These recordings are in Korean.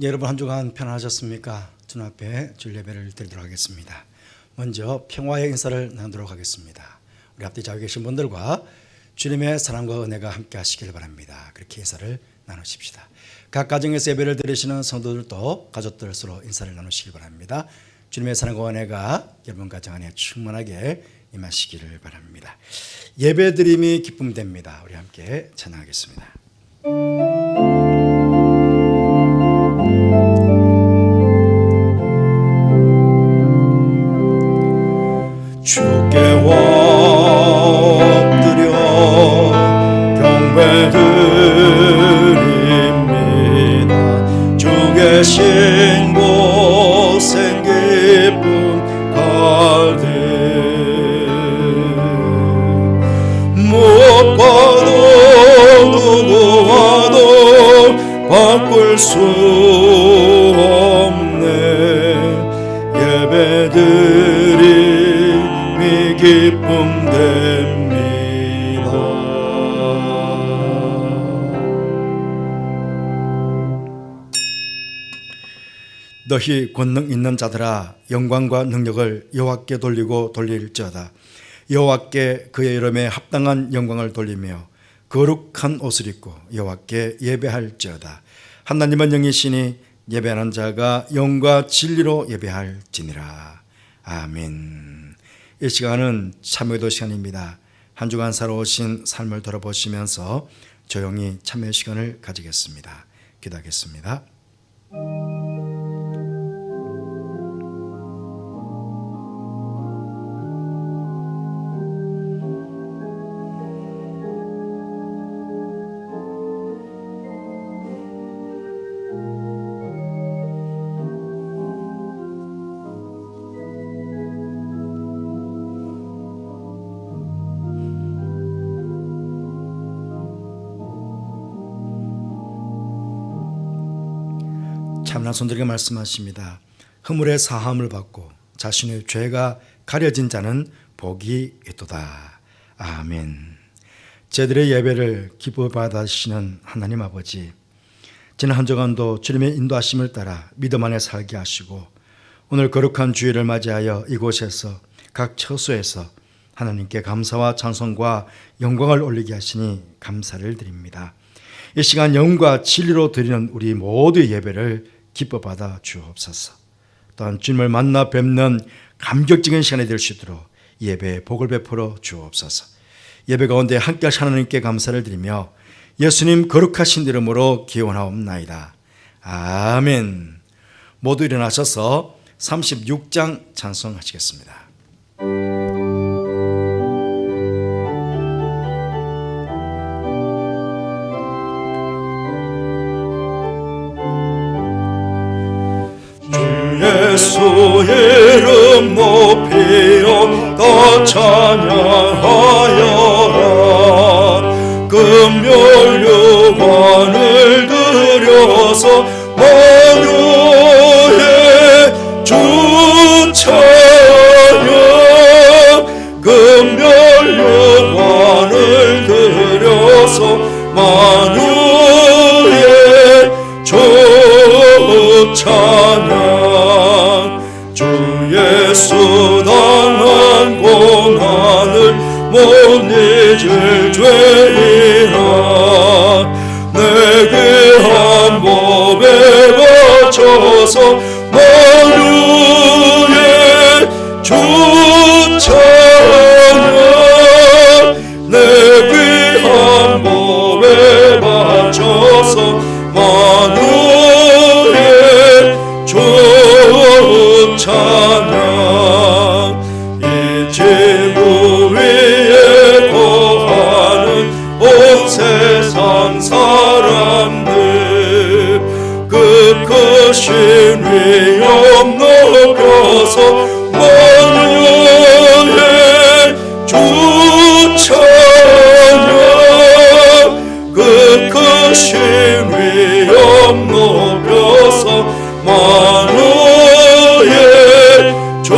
여러분 한 주간 편안하셨습니까? 주님 앞에 주일 예배를 드리도록 하겠습니다. 먼저 평화의 인사를 나누도록 하겠습니다. 우리 앞에 자고 계신 분들과 주님의 사랑과 은혜가 함께 하시길 바랍니다. 그렇게 인사를 나누십시다. 각 가정에서 예배를 드리시는 성도들도 가족들 서로 인사를 나누시길 바랍니다. 주님의 사랑과 은혜가 여러분 가정 안에 충만하게 임하시기를 바랍니다. 예배드림이 기쁨 됩니다. 우리 함께 찬양하겠습니다. 주께 엎드려 경배드립니다. 주 계신 곳엔 기쁨 가득 무엇과도 누구와도 바꿀 수 없네. 예배드리 기쁨 됩니다. 너희 권능 있는 자들아 영광과 능력을 여호와께 돌리고 돌릴지어다. 여호와께 그의 이름에 합당한 영광을 돌리며 거룩한 옷을 입고 여호와께 예배할지어다. 하나님은 영이시니 예배하는 자가 영과 진리로 예배할지니라. 아멘. 이 시간은 참여기도 시간입니다. 한 주간 살아오신 삶을 돌아보시면서 조용히 참여 시간을 가지겠습니다. 기도하겠습니다. 참난 손들에게 말씀하십니다. 허물의 사함을 받고 자신의 죄가 가려진 자는 복이 있도다. 아멘. 저희들의 예배를 기뻐 받으시는 하나님 아버지, 지난 한 주간도 주님의 인도하심을 따라 믿음 안에 살게 하시고 오늘 거룩한 주일을 맞이하여 이곳에서 각 처소에서 하나님께 감사와 찬송과 영광을 올리게 하시니 감사를 드립니다. 이 시간 영과 진리로 드리는 우리 모두의 예배를 기뻐 받아 주옵소서. 또한 주님을 만나 뵙는 감격적인 시간이 될 수 있도록 예배에 복을 베풀어 주옵소서. 예배 가운데 함께 하신 하나님께 감사를 드리며 예수님 거룩하신 이름으로 기원하옵나이다. 아멘. 모두 일어나셔서 36장 찬송하시겠습니다. 예수 이름 높이어 더 찬양하여라. 금멸유관을 들여서 만유의 주 찬양. 금멸유관을 들여서 만유의 주 찬양. 주 예수 당한 고난을 못 잊을 죄이라. 내 귀한 법에 바쳐서 만유의 주 찬양. 내 귀한 법에 바쳐서 만유의 주 찬양. 이 지구 위에 거하는 온 세상 사람들 그 크신 위엄 높여서 만유의 주 찬양. 그 크신 위엄 높여서 만유의 주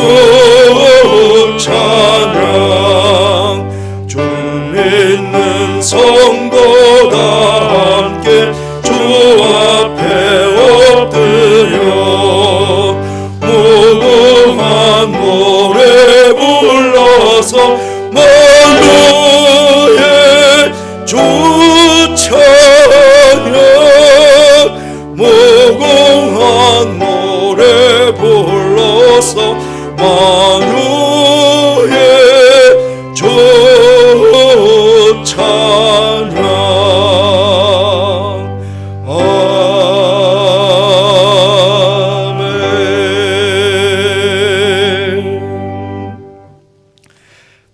찬양. 주 믿는 성도 다 함께 주 앞에 엎드려 무궁한 노래 불러서 만유의 주 찬양.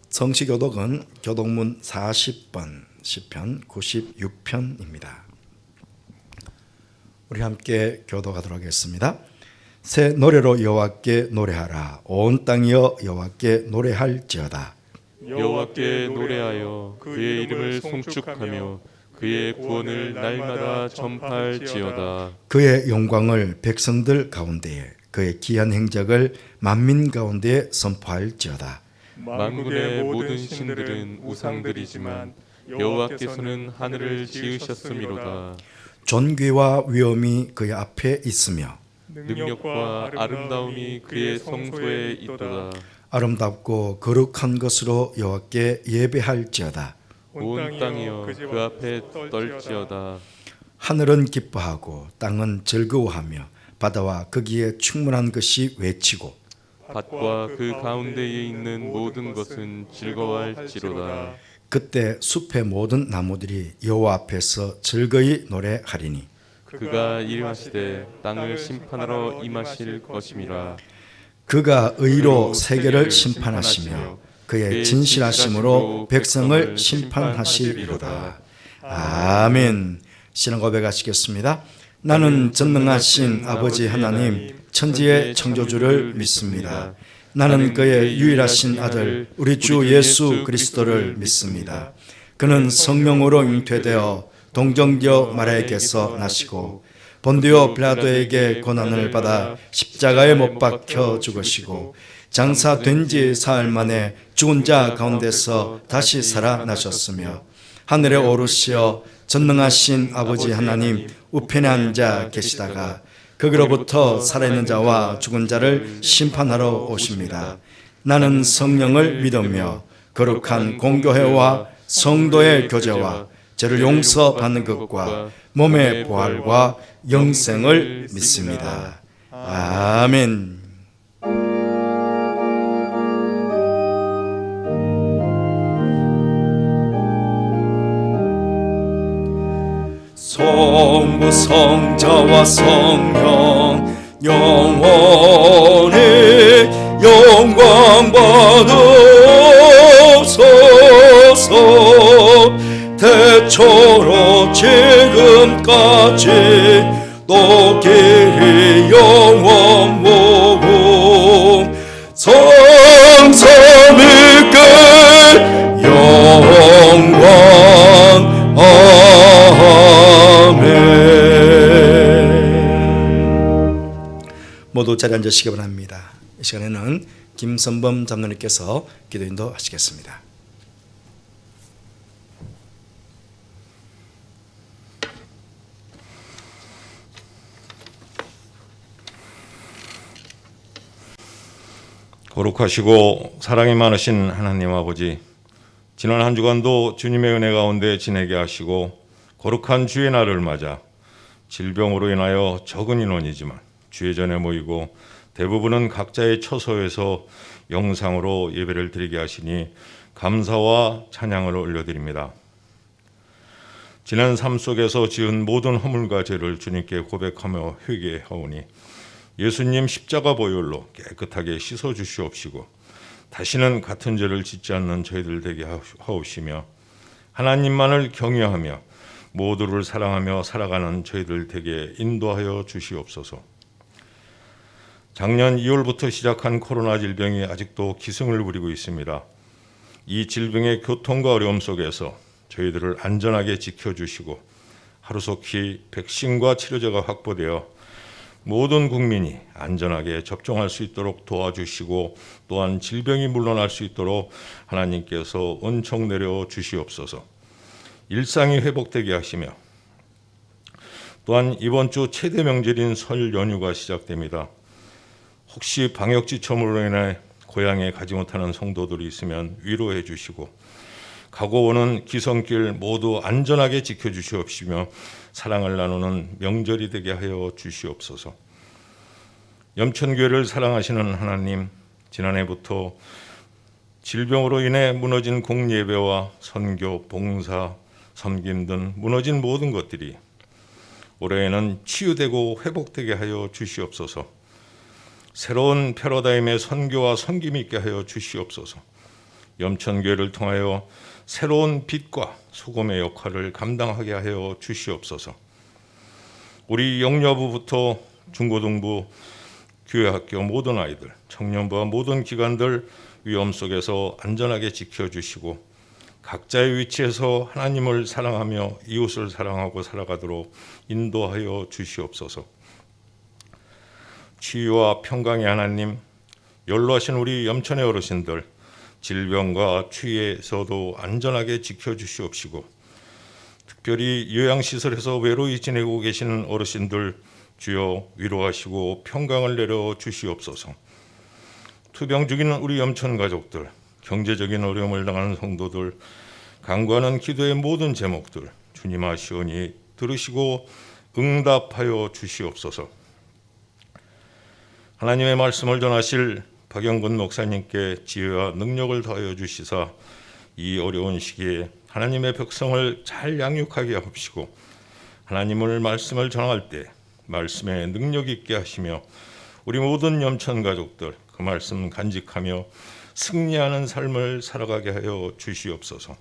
성시교독은 교독문 40번 시편 96편입니다. 우리 함께 교독하도록 하겠습니다. 새 노래로 여호와께 노래하라. 온 땅이여 여호와께 노래할지어다. 여호와께 노래하여 그의 이름을 송축하며 그의 구원을 날마다 전파할지어다. 그의 영광을 백성들 가운데에, 그의 기한 행적을 만민 가운데에 선포할지어다. 만군의 모든 신들은 우상들이지만 여호와께서는 하늘을 지으셨음이로다. 존귀와 위엄이 그의 앞에 있으며 능력과 아름다움이 그의 성소에 있도다. 아름답고 거룩한 것으로 여호와께 예배할지어다. 온 땅이여 그 앞에 떨지어다. 하늘은 기뻐하고 땅은 즐거워하며 바다와 거기에 충만한 것이 외치고 밭과 그 가운데에 있는 모든 것은 즐거워할지로다. 그때 숲의 모든 나무들이 여호와 앞에서 즐거이 노래하리니 그가 일하시되 땅을 심판하러 임하실 것임이라. 그가 의로 세계를 심판하시며 그의 진실하심으로 백성을 심판하시리로다. 아멘. 신앙 고백하시겠습니다. 나는 전능하신 아버지 하나님 천지의 창조주를 믿습니다. 나는 그의 유일하신 아들 우리 주 예수 그리스도를 믿습니다. 그는 성령으로 잉태되어 동정녀 마리아에게서 나시고 본디오 빌라도에게 고난을 받아 십자가에 못 박혀 죽으시고 장사된 지 사흘 만에 죽은 자 가운데서 다시 살아나셨으며 하늘에 오르시어 전능하신 아버지 하나님 우편에 앉아 계시다가 거기로부터 살아있는 자와 죽은 자를 심판하러 오십니다. 나는 성령을 믿으며 거룩한 공교회와 성도의 교제와 죄를 용서받는 것과 몸의 부활과 영생을 믿습니다. 아멘. 성부 성자와 성령 영원히 영광 받으소서. 태초로 지금까지 또 길이 영원 모금 성삼위께 영광. 모두 자리에 앉으시기 바랍니다. 이 시간에는 김선범 장로님께서 기도 인도하시겠습니다. 거룩하시고 사랑이 많으신 하나님 아버지, 지난 한 주간도 주님의 은혜 가운데 지내게 하시고 거룩한 주의 날을 맞아 질병으로 인하여 적은 인원이지만 주의 전에 모이고 대부분은 각자의 처소에서 영상으로 예배를 드리게 하시니 감사와 찬양을 올려드립니다. 지난 삶 속에서 지은 모든 허물과 죄를 주님께 고백하며 회개하오니 예수님 십자가 보혈로 깨끗하게 씻어 주시옵시고 다시는 같은 죄를 짓지 않는 저희들 되게 하옵시며 하나님만을 경외하며 모두를 사랑하며 살아가는 저희들 되게 인도하여 주시옵소서. 작년 2월부터 시작한 코로나 질병이 아직도 기승을 부리고 있습니다. 이 질병의 교통과 어려움 속에서 저희들을 안전하게 지켜주시고 하루속히 백신과 치료제가 확보되어 모든 국민이 안전하게 접종할 수 있도록 도와주시고 또한 질병이 물러날 수 있도록 하나님께서 은총 내려 주시옵소서. 일상이 회복되게 하시며 또한 이번 주 최대 명절인 설 연휴가 시작됩니다. 혹시 방역 지침으로 인해 고향에 가지 못하는 성도들이 있으면 위로해 주시고 가고 오는 기성길 모두 안전하게 지켜주시옵시며 사랑을 나누는 명절이 되게 하여 주시옵소서. 염천교회를 사랑하시는 하나님, 지난해부터 질병으로 인해 무너진 공예배와 선교, 봉사, 섬김 등 무너진 모든 것들이 올해에는 치유되고 회복되게 하여 주시옵소서. 새로운 패러다임의 선교와 섬김이 있게 하여 주시옵소서. 염천교회를 통하여 새로운 빛과 소금의 역할을 감당하게 하여 주시옵소서. 우리 영여부부터 중고등부, 교회학교 모든 아이들, 청년부와 모든 기관들 위험 속에서 안전하게 지켜주시고 각자의 위치에서 하나님을 사랑하며 이웃을 사랑하고 살아가도록 인도하여 주시옵소서. 치유와 평강의 하나님, 연로하신 우리 염천의 어르신들 질병과 추위에서도 안전하게 지켜주시옵시고 특별히 요양시설에서 외로이 지내고 계시는 어르신들 주여 위로하시고 평강을 내려 주시옵소서. 투병 중인 우리 염천 가족들, 경제적인 어려움을 당하는 성도들, 간구하는 기도의 모든 제목들 주님 아시오니 들으시고 응답하여 주시옵소서. 하나님의 말씀을 전하실 박영근 목사님께 지혜와 능력을 더하여 주시사 이 어려운 시기에 하나님의 백성을 잘 양육하게 하옵시고 하나님을 말씀을 전할 때 말씀에 능력 있게 하시며 우리 모든 염천 가족들 그 말씀 간직하며 승리하는 삶을 살아가게 하여 주시옵소서.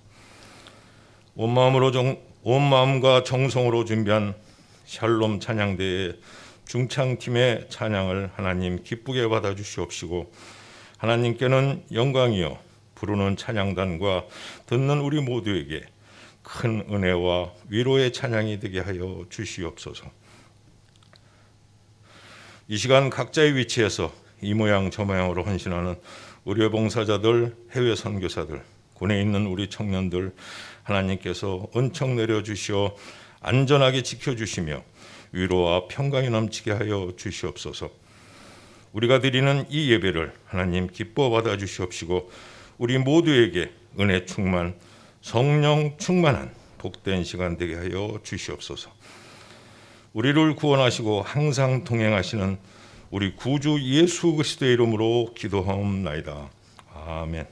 온 마음과 정성으로 준비한 샬롬 찬양대의 중창팀의 찬양을 하나님 기쁘게 받아주시옵시고 하나님께는 영광이요 부르는 찬양단과 듣는 우리 모두에게 큰 은혜와 위로의 찬양이 되게 하여 주시옵소서. 이 시간 각자의 위치에서 이 모양 저 모양으로 헌신하는 의료 봉사자들, 해외 선교사들, 군에 있는 우리 청년들 하나님께서 은총 내려주시어 안전하게 지켜주시며 위로와 평강이 넘치게 하여 주시옵소서. 우리가 드리는 이 예배를 하나님 기뻐 받아 주시옵시고 우리 모두에게 은혜 충만, 성령 충만한 복된 시간 되게 하여 주시옵소서. 우리를 구원하시고 항상 동행하시는 우리 구주 예수 그리스도의 이름으로 기도하옵나이다. 아멘.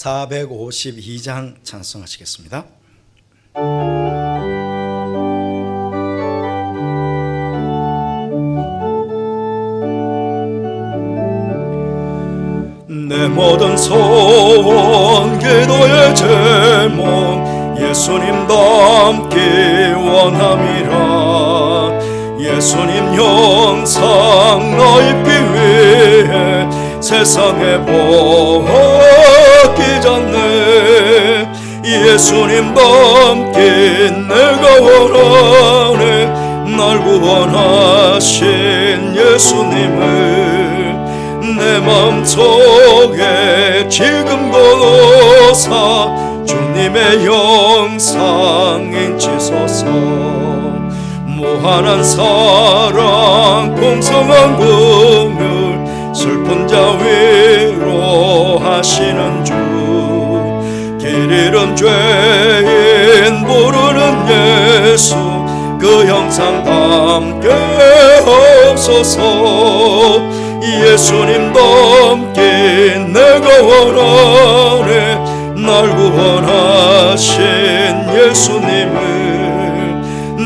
452장 찬송하시겠습니다. 내 모든 소원 기도의 제목 예수님 닮기 원함이라. 예수님 형상 넓기 위해 세상에 벗기 전에 예수님 닮기 내가 원하네. 날 구원하신 예수님을 내 마음속에 지금 거둬사 주님의 영상 인치소서. 무한한 사랑 풍성한 긍휼 슬픈 자 위로하시는 주. 길 잃은 죄인 부르는 예수 그 형상 담게 없소서. 예수님 닮기 내가 원하네. 날 구원하신 예수님을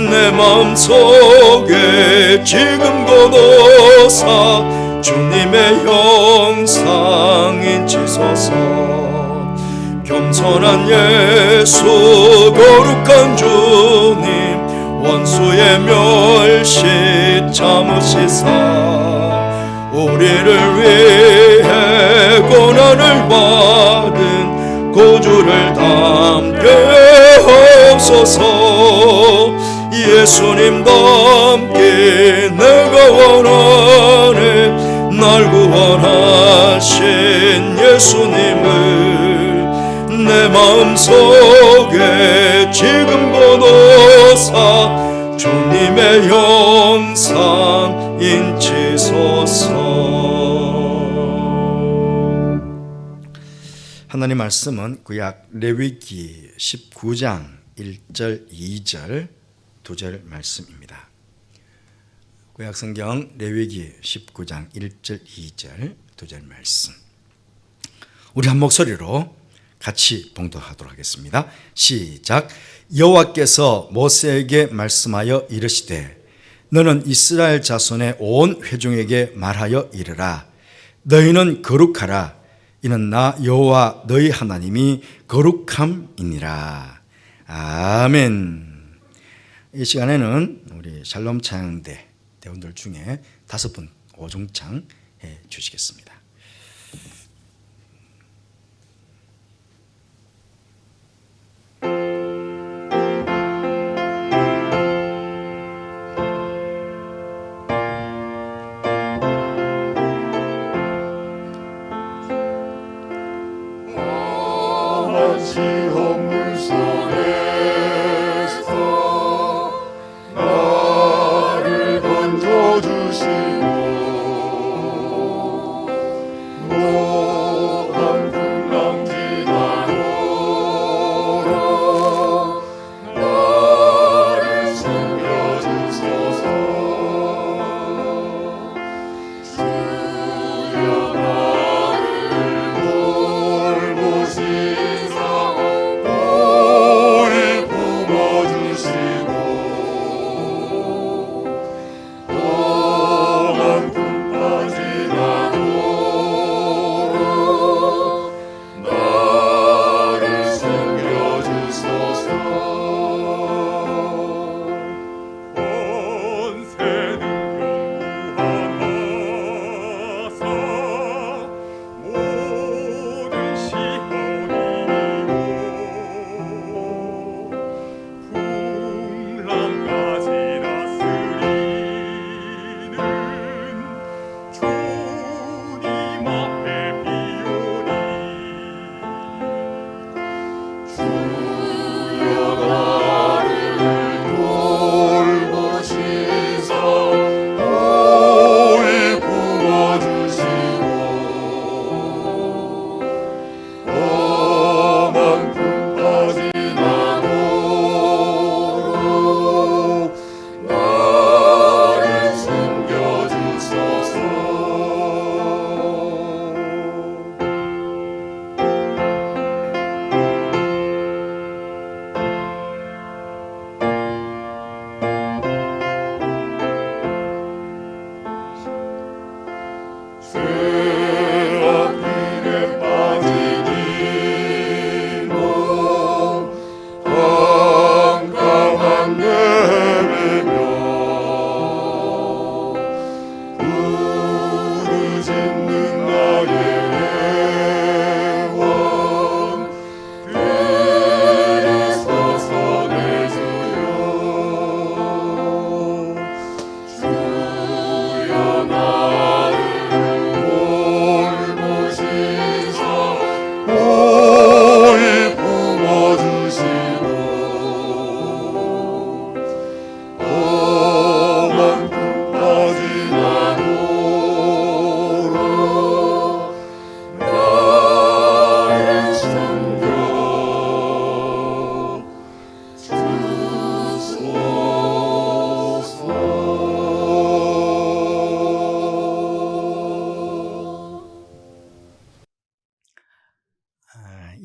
내 마음속에 지금 거둬사 주님의 형상 인치소서. 겸손한 예수 거룩한 주님 원수의 멸시 참으시사 우리를 위해 고난을 받은 구주를 담게 없소서. 예수님 닮기 내가 원하네. 날 구원하신 예수님을 내 마음속에 지금도 놓사 주님의 형상 인치소서. 하나님 말씀은 구약 레위기 19장 1절 2절 2절 말씀입니다. 구약 성경 레위기 19장 1절 2절 2절 말씀, 우리 한 목소리로 같이 봉독하도록 하겠습니다. 시작. 여호와께서 모세에게 말씀하여 이르시되 너는 이스라엘 자손의 온 회중에게 말하여 이르라. 너희는 거룩하라. 이는 나 여호와 너희 하나님이 거룩함이니라. 아멘. 이 시간에는 우리 샬롬 찬양대 대원들 중에 5분 오중창 해 주시겠습니다.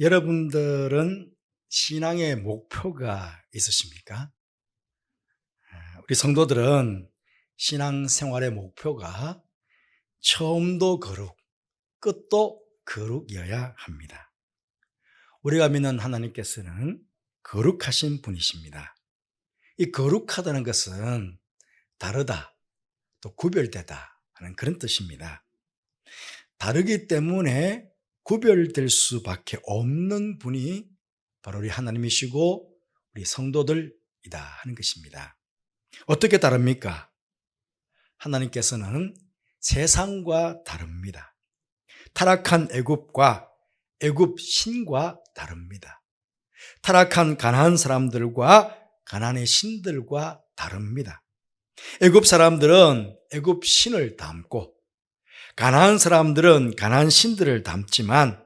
여러분들은 신앙의 목표가 있으십니까? 우리 성도들은 신앙생활의 목표가 처음도 거룩, 끝도 거룩이어야 합니다. 우리가 믿는 하나님께서는 거룩하신 분이십니다. 이 거룩하다는 것은 다르다, 또 구별되다 하는 그런 뜻입니다. 다르기 때문에 구별될 수밖에 없는 분이 바로 우리 하나님이시고 우리 성도들이다 하는 것입니다. 어떻게 다릅니까? 하나님께서는 세상과 다릅니다. 타락한 애굽과 애굽 신과 다릅니다. 타락한 가나안 사람들과 가나안의 신들과 다릅니다. 애굽 사람들은 애굽 신을 닮고 가나안 사람들은 가나안 신들을 닮지만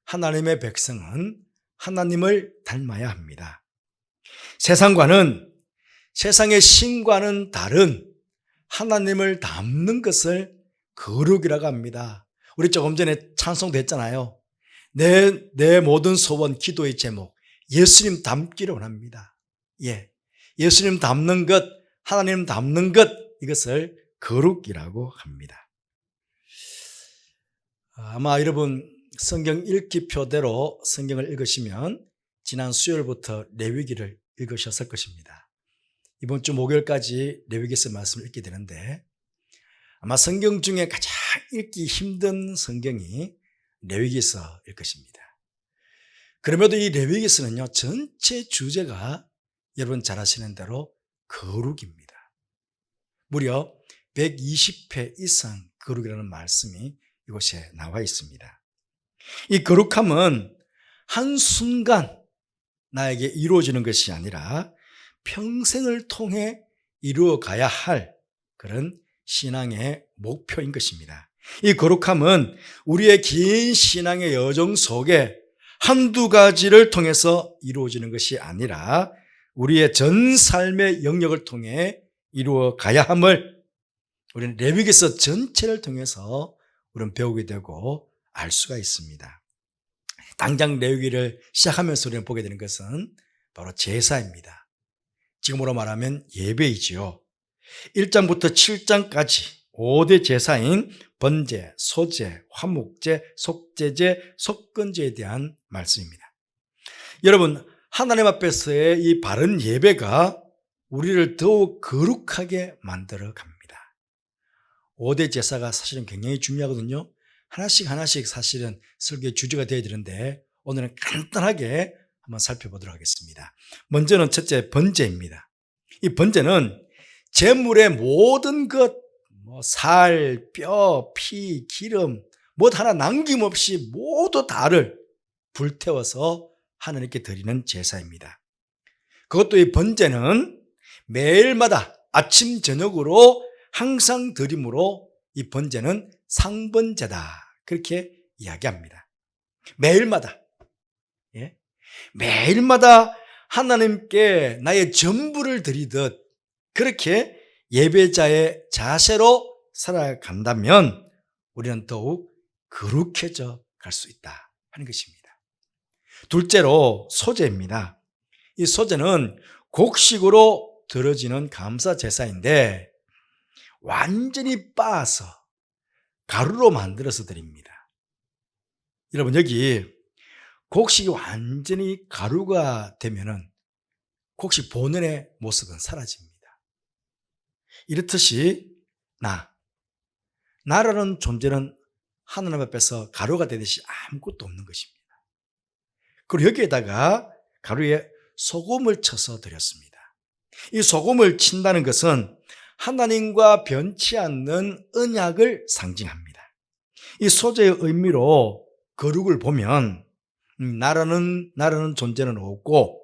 하나님의 백성은 하나님을 닮아야 합니다. 세상과는 세상의 신과는 다른 하나님을 닮는 것을 거룩이라고 합니다. 우리 조금 전에 찬송도 했잖아요. 내 모든 소원, 기도의 제목, 예수님 닮기를 원합니다. 예수님 닮는 것, 하나님 닮는 것, 이것을 거룩이라고 합니다. 아마 여러분 성경 읽기표대로 성경을 읽으시면 지난 수요일부터 레위기를 읽으셨을 것입니다. 이번 주 목요일까지 레위기서 말씀을 읽게 되는데 아마 성경 중에 가장 읽기 힘든 성경이 레위기서일 것입니다. 그럼에도 이 레위기서는요, 전체 주제가 여러분 잘 아시는 대로 거룩입니다. 무려 120회 이상 거룩이라는 말씀이 이곳에 나와 있습니다. 이 거룩함은 한순간 나에게 이루어지는 것이 아니라 평생을 통해 이루어가야 할 그런 신앙의 목표인 것입니다. 이 거룩함은 우리의 긴 신앙의 여정 속에 한두 가지를 통해서 이루어지는 것이 아니라 우리의 전 삶의 영역을 통해 이루어가야 함을 우리는 레위기서 전체를 통해서 우리는 배우게 되고 알 수가 있습니다. 당장 레위기를 시작하면서 우리는 보게 되는 것은 바로 제사입니다. 지금으로 말하면 예배이지요. 1장부터 7장까지 5대 제사인 번제, 소제, 화목제, 속제제, 속건제에 대한 말씀입니다. 여러분, 하나님 앞에서의 이 바른 예배가 우리를 더욱 거룩하게 만들어 갑니다. 5대 제사가 사실은 굉장히 중요하거든요. 하나씩 사실은 설교의 주제가 되어야 되는데 오늘은 간단하게 한번 살펴보도록 하겠습니다. 먼저는 첫째 번제입니다. 이 번제는 제물의 모든 것, 살, 뼈, 피, 기름, 하나 남김없이 모두 다를 불태워서 하나님께 드리는 제사입니다. 그것도 이 번제는 매일마다 아침 저녁으로 항상 드림으로 이 번제는 상번제다, 그렇게 이야기합니다. 매일마다 매일마다 하나님께 나의 전부를 드리듯 그렇게 예배자의 자세로 살아간다면 우리는 더욱 거룩해져 갈 수 있다 하는 것입니다. 둘째로 소제입니다. 이 소제는 곡식으로 드려지는 감사 제사인데 완전히 빻아서 가루로 만들어서 드립니다. 여러분, 여기 곡식이 완전히 가루가 되면은 곡식 본연의 모습은 사라집니다. 이렇듯이 나라는 존재는 하나님 앞에서 가루가 되듯이 아무것도 없는 것입니다. 그리고 여기에다가 가루에 소금을 쳐서 드렸습니다. 이 소금을 친다는 것은 하나님과 변치 않는 언약을 상징합니다. 이 소제의 의미로 거룩을 보면 나라는 존재는 없고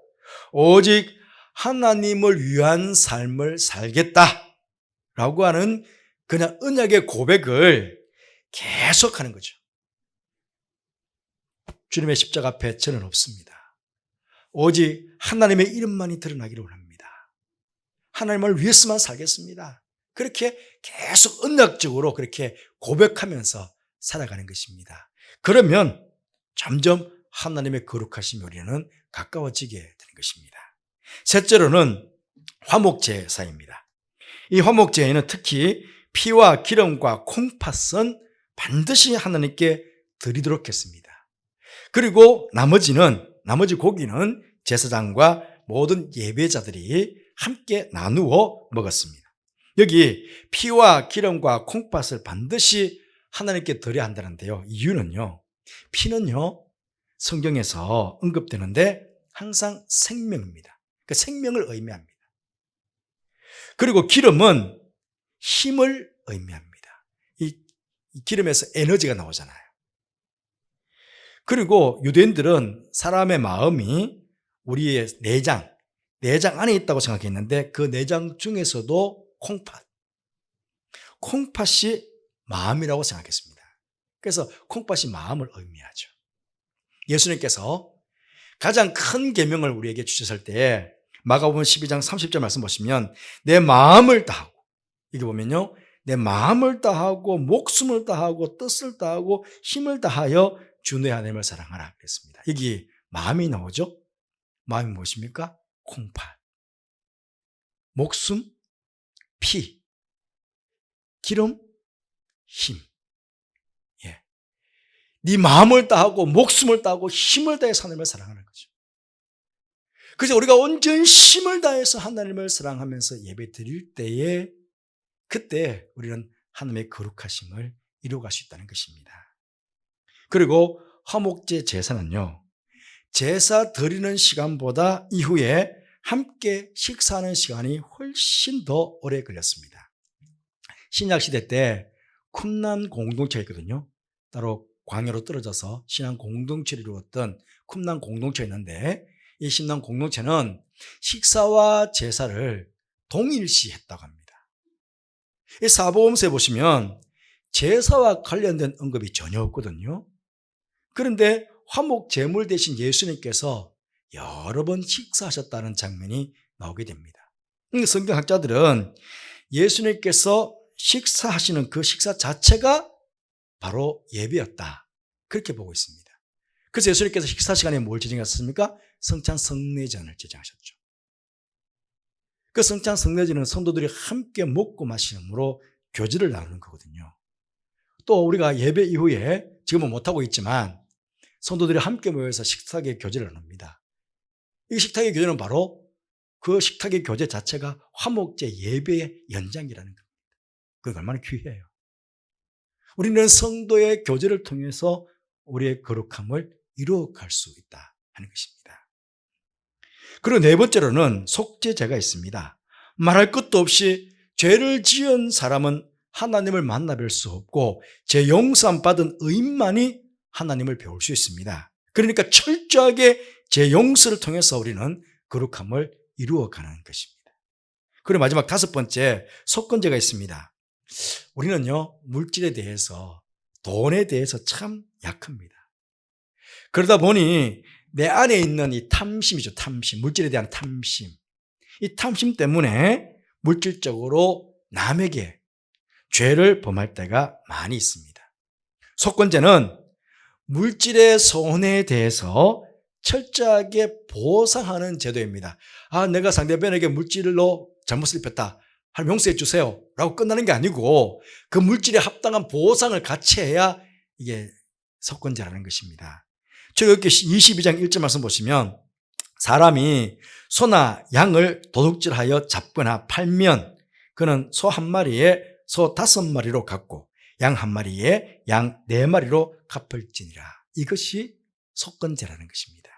오직 하나님을 위한 삶을 살겠다라고 하는 그냥 언약의 고백을 계속하는 거죠. 주님의 십자가 앞에 저는 없습니다. 오직 하나님의 이름만이 드러나기를 원합니다. 하나님을 위해서만 살겠습니다. 그렇게 계속 언약적으로 그렇게 고백하면서 살아가는 것입니다. 그러면 점점 하나님의 거룩하심에 우리는 가까워지게 되는 것입니다. 셋째로는 화목제사입니다. 이 화목제에는 특히 피와 기름과 콩팥은 반드시 하나님께 드리도록 했습니다. 그리고 나머지 고기는 제사장과 모든 예배자들이 함께 나누어 먹었습니다. 여기 피와 기름과 콩팥을 반드시 하나님께 드려야 한다는데요. 이유는요, 피는요 성경에서 언급되는데 항상 생명입니다. 그 생명을 의미합니다. 그리고 기름은 힘을 의미합니다. 이 기름에서 에너지가 나오잖아요. 그리고 유대인들은 사람의 마음이 우리의 내장 안에 있다고 생각했는데 그 내장 중에서도 콩팥이 마음이라고 생각했습니다. 그래서 콩팥이 마음을 의미하죠. 예수님께서 가장 큰 계명을 우리에게 주셨을 때 마가복음 12장 30절 말씀 보시면 내 마음을 다하고, 이게 보면요, 내 마음을 다하고 목숨을 다하고 뜻을 다하고 힘을 다하여 주 내 하나님을 사랑하라 그랬습니다. 여기 마음이 나오죠. 마음이 무엇입니까? 콩팥, 목숨, 피, 기름, 힘. 예. 네 마음을 다하고 목숨을 다하고 힘을 다해서 하나님을 사랑하는 거죠. 그래서 우리가 온전 힘을 다해서 하나님을 사랑하면서 예배 드릴 때에 그때 우리는 하나님의 거룩하심을 이루어갈 수 있다는 것입니다. 그리고 화목제 제사는요, 제사 드리는 시간보다 이후에 함께 식사하는 시간이 훨씬 더 오래 걸렸습니다. 신약시대 때 쿰란 공동체가 있거든요. 따로 광야로 떨어져서 신앙 공동체를 이루었던 쿰란 공동체가 있는데 이 신앙 공동체는 식사와 제사를 동일시 했다고 합니다. 이 사복음서에 보시면 제사와 관련된 언급이 전혀 없거든요. 그런데 화목 제물 대신 예수님께서 여러 번 식사하셨다는 장면이 나오게 됩니다. 성경학자들은 예수님께서 식사하시는 그 식사 자체가 바로 예배였다, 그렇게 보고 있습니다. 그래서 예수님께서 식사 시간에 뭘 제정하셨습니까? 성찬 성례전을 제정하셨죠. 그 성찬 성례전은 성도들이 함께 먹고 마시므로 교제를 나누는 거거든요. 또 우리가 예배 이후에 지금은 못하고 있지만 성도들이 함께 모여서 식탁의 교제를 나눕니다. 이 식탁의 교제는 바로 그 식탁의 교제 자체가 화목제 예배의 연장이라는 겁니다. 그게 얼마나 귀해요. 우리는 성도의 교제를 통해서 우리의 거룩함을 이루어갈 수 있다 하는 것입니다. 그리고 네 번째로는 속죄제가 있습니다. 말할 것도 없이 죄를 지은 사람은 하나님을 만나뵐 수 없고 죄 용서함 받은 의인만이 하나님을 배울 수 있습니다. 그러니까 철저하게 죄 용서를 통해서 우리는 거룩함을 이루어가는 것입니다. 그리고 마지막 다섯 번째, 속건제가 있습니다. 우리는요, 물질에 대해서, 돈에 대해서 참 약합니다. 그러다 보니 내 안에 있는 이 탐심이죠. 탐심, 물질에 대한 탐심. 이 탐심 때문에 물질적으로 남에게 죄를 범할 때가 많이 있습니다. 속건제는 물질의 손해에 대해서 철저하게 보상하는 제도입니다. 내가 상대방에게 물질로 잘못을 입혔다, 용서해 주세요 라고 끝나는 게 아니고 그 물질에 합당한 보상을 같이 해야 이게 속건제라는 것입니다. 출애굽기 22장 1절 말씀 보시면 사람이 소나 양을 도둑질하여 잡거나 팔면 그는 소 한 마리에 소 5마리로 갚고 양 한 마리에 양 4마리로 갚을지니라. 이것이 속건제라는 것입니다.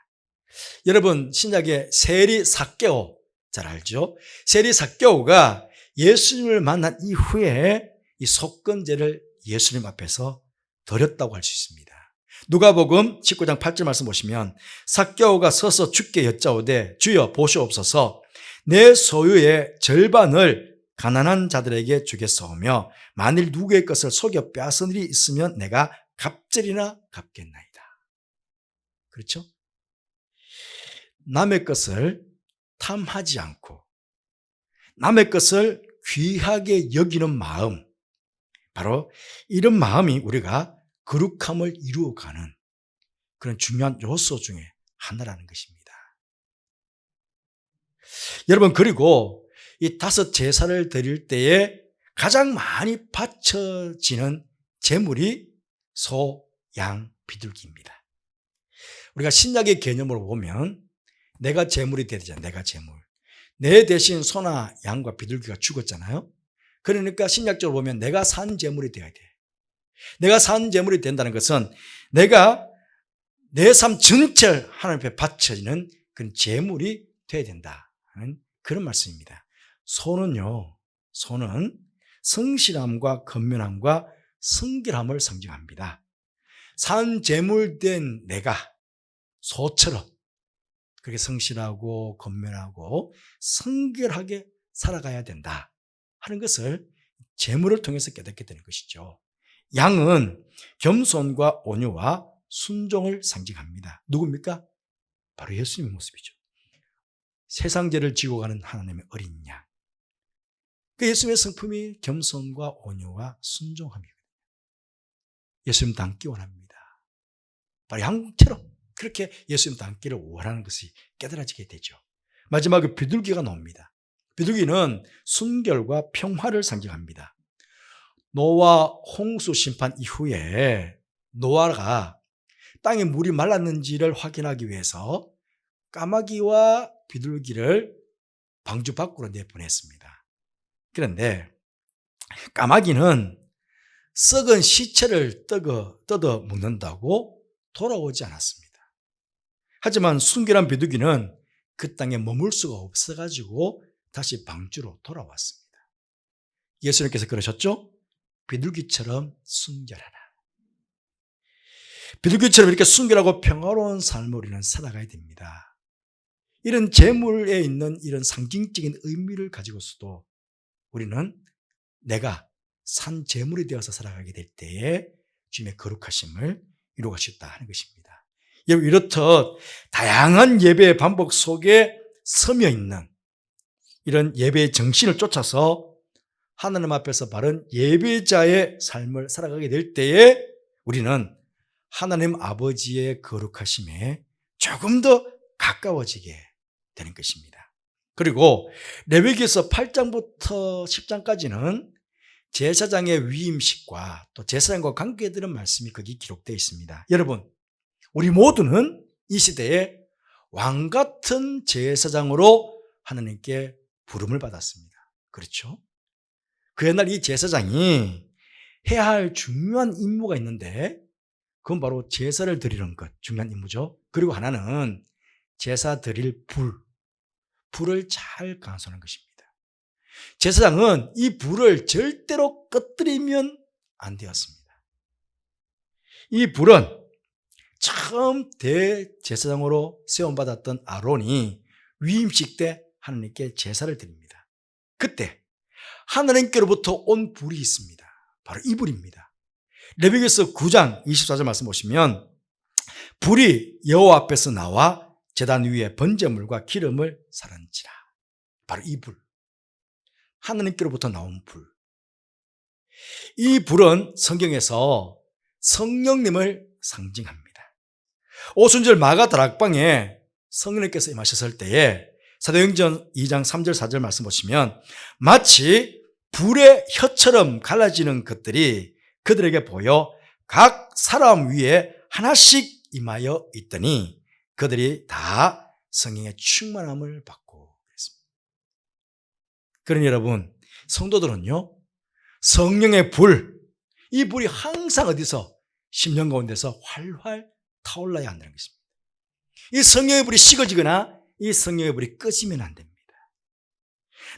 여러분, 신약의 세리 삭개오 잘 알죠? 세리 삭개오가 예수님을 만난 이후에 이 속건제를 예수님 앞에서 드렸다고 할 수 있습니다. 누가복음 19장 8절 말씀 보시면 삭개오가 서서 주께 여짜오되 주여 보시옵소서, 내 소유의 절반을 가난한 자들에게 주겠사오며 만일 누구의 것을 속여 빼앗은 일이 있으면 내가 갑절이나 갚겠나이다. 그렇죠? 남의 것을 탐하지 않고 남의 것을 귀하게 여기는 마음, 바로 이런 마음이 우리가 거룩함을 이루어가는 그런 중요한 요소 중에 하나라는 것입니다. 여러분, 그리고 이 5 제사를 드릴 때에 가장 많이 바쳐지는 제물이 소, 양, 비둘기입니다. 우리가 신약의 개념으로 보면 내가 제물이 돼야 되잖아요. 내가 제물. 내 대신 소나 양과 비둘기가 죽었잖아요. 그러니까 신약적으로 보면 내가 산 제물이 돼야 돼. 내가 산 제물이 된다는 것은 내가 내 삶 전체를 하나님 앞에 바쳐지는 그런 제물이 돼야 된다는 그런 말씀입니다. 소는 성실함과 건면함과 성결함을 상징합니다. 산 제물된 내가 소처럼 그렇게 성실하고 건면하고 성결하게 살아가야 된다 하는 것을 제물을 통해서 깨닫게 되는 것이죠. 양은 겸손과 온유와 순종을 상징합니다. 누굽니까? 바로 예수님의 모습이죠. 세상 죄를 지고 가는 하나님의 어린 양. 그 예수님의 성품이 겸손과 온유와 순종함이거든요. 예수님 닮기 원합니다. 바로 양처럼 그렇게 예수님 닮기를 원하는 것이 깨달아지게 되죠. 마지막에 비둘기가 나옵니다. 비둘기는 순결과 평화를 상징합니다. 노아 홍수 심판 이후에 노아가 땅에 물이 말랐는지를 확인하기 위해서 까마귀와 비둘기를 방주 밖으로 내보냈습니다. 그런데 까마귀는 썩은 시체를 뜯어 먹는다고 돌아오지 않았습니다. 하지만 순결한 비둘기는 그 땅에 머물 수가 없어가지고 다시 방주로 돌아왔습니다. 예수님께서 그러셨죠? 비둘기처럼 순결하라. 비둘기처럼 이렇게 순결하고 평화로운 삶을 우리는 살아가야 됩니다. 이런 제물에 있는 이런 상징적인 의미를 가지고서도 우리는 내가 산 제물이 되어서 살아가게 될 때에 주님의 거룩하심을 이루어갈 수 있다 하는 것입니다. 여러분, 이렇듯 다양한 예배의 반복 속에 서며 있는 이런 예배의 정신을 쫓아서 하나님 앞에서 바른 예배자의 삶을 살아가게 될 때에 우리는 하나님 아버지의 거룩하심에 조금 더 가까워지게 되는 것입니다. 그리고 레위기에서 8장부터 10장까지는 제사장의 위임식과 또 제사장과 관계되는 말씀이 거기 기록되어 있습니다. 여러분, 우리 모두는 이 시대에 왕같은 제사장으로 하나님께 부름을 받았습니다. 그렇죠? 그 옛날 이 제사장이 해야 할 중요한 임무가 있는데 그건 바로 제사를 드리는 것, 중요한 임무죠. 그리고 하나는 제사 드릴 불을 잘 간수하는 것입니다. 제사장은 이 불을 절대로 꺼뜨리면 안 되었습니다. 이 불은 처음 대제사장으로 세움받았던 아론이 위임식 때 하나님께 제사를 드립니다. 그때 하나님께로부터 온 불이 있습니다. 바로 이 불입니다. 레위기서 9장 24절 말씀 보시면 불이 여호와 앞에서 나와 제단 위에 번제물과 기름을 사른지라. 바로 이 불. 하나님께로부터 나온 불. 이 불은 성경에서 성령님을 상징합니다. 오순절 마가 다락방에 성령님께서 임하셨을 때에 사도행전 2장 3절 4절 말씀 보시면 마치 불의 혀처럼 갈라지는 것들이 그들에게 보여 각 사람 위에 하나씩 임하여 있더니 그들이 다 성령의 충만함을 받고 그랬습니다. 그러니 여러분, 성도들은요, 성령의 불, 이 불이 항상 어디서 심령 가운데서 활활 타올라야 한다는 것입니다. 이 성령의 불이 식어지거나 이 성령의 불이 꺼지면 안 됩니다.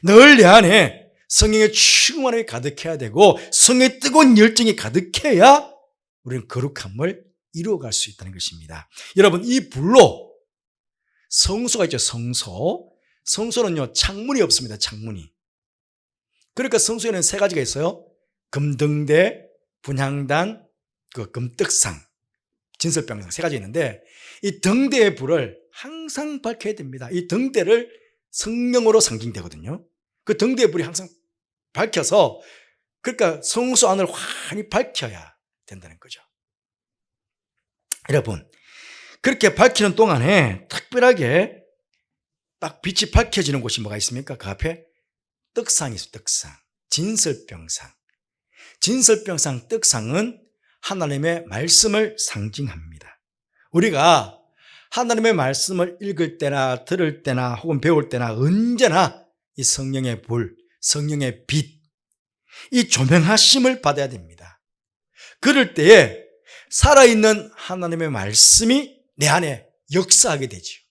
늘 내 안에 성령의 충만함이 가득해야 되고 성령의 뜨거운 열정이 가득해야 우리는 거룩함을 이루어갈 수 있다는 것입니다. 여러분, 이 불로 성소가 있죠. 성소는요, 창문이 없습니다. 창문이. 그러니까 성소에는 세 가지가 있어요. 금등대, 분향단, 그 금떡상, 진설병상 세 가지 있는데 이 등대의 불을 항상 밝혀야 됩니다. 이 등대를 성령으로 상징되거든요. 그 등대의 불이 항상 밝혀서 그러니까 성소 안을 환히 밝혀야 된다는 거죠. 여러분, 그렇게 밝히는 동안에 특별하게 딱 빛이 밝혀지는 곳이 뭐가 있습니까? 그 앞에 떡상이 있어요. 떡상, 진설병상. 진설병상 떡상은 하나님의 말씀을 상징합니다. 우리가 하나님의 말씀을 읽을 때나 들을 때나 혹은 배울 때나 언제나 이 성령의 불, 성령의 빛, 이 조명하심을 받아야 됩니다. 그럴 때에 살아있는 하나님의 말씀이 내 안에 역사하게 되죠.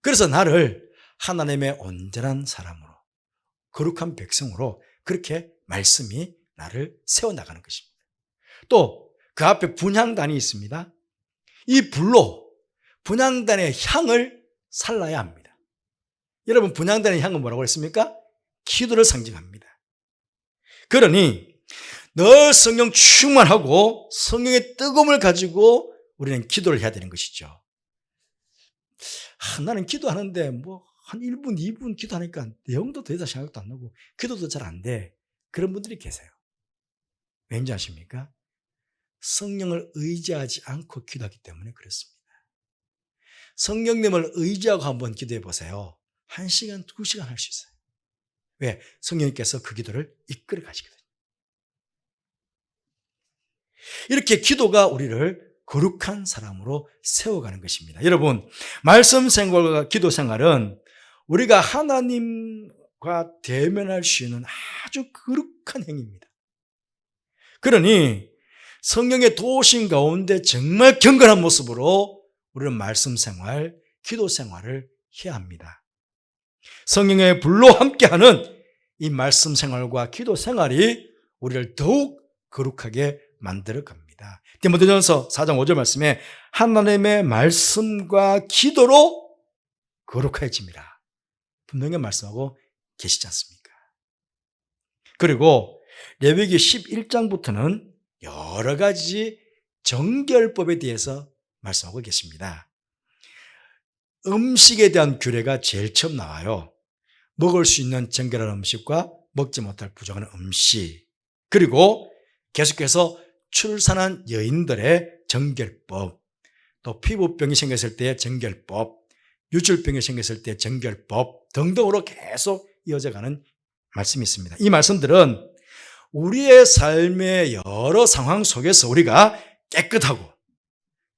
그래서 나를 하나님의 온전한 사람으로, 거룩한 백성으로 그렇게 말씀이 나를 세워나가는 것입니다. 또 그 앞에 분향단이 있습니다. 이 불로 분향단의 향을 살라야 합니다. 여러분, 분향단의 향은 뭐라고 했습니까? 기도를 상징합니다. 그러니 늘 성령 충만하고 성령의 뜨거움을 가지고 우리는 기도를 해야 되는 것이죠. 나는 기도하는데 한 1분, 2분 기도하니까 내용도 더 이상 생각도 안 나고 기도도 잘 안 돼. 그런 분들이 계세요. 왠지 아십니까? 성령을 의지하지 않고 기도하기 때문에 그렇습니다. 성령님을 의지하고 한번 기도해 보세요. 1시간, 2시간 할 수 있어요. 왜? 성령님께서 그 기도를 이끌어 가시거든요. 이렇게 기도가 우리를 거룩한 사람으로 세워가는 것입니다. 여러분, 말씀 생활과 기도 생활은 우리가 하나님과 대면할 수 있는 아주 거룩한 행위입니다. 그러니 성령의 도우심 가운데 정말 경건한 모습으로 우리는 말씀 생활, 기도 생활을 해야 합니다. 성령의 불로 함께하는 이 말씀 생활과 기도 생활이 우리를 더욱 거룩하게 만들어 갑니다. 디모데전서 4장 5절 말씀에 하나님의 말씀과 기도로 거룩해집니다. 분명히 말씀하고 계시지 않습니까? 그리고 레위기 11장부터는 여러 가지 정결법에 대해서 말씀하고 계십니다. 음식에 대한 규례가 제일 처음 나와요. 먹을 수 있는 정결한 음식과 먹지 못할 부정한 음식, 그리고 계속해서 출산한 여인들의 정결법, 또 피부병이 생겼을 때의 정결법, 유출병이 생겼을 때의 정결법 등등으로 계속 이어져가는 말씀이 있습니다. 이 말씀들은 우리의 삶의 여러 상황 속에서 우리가 깨끗하고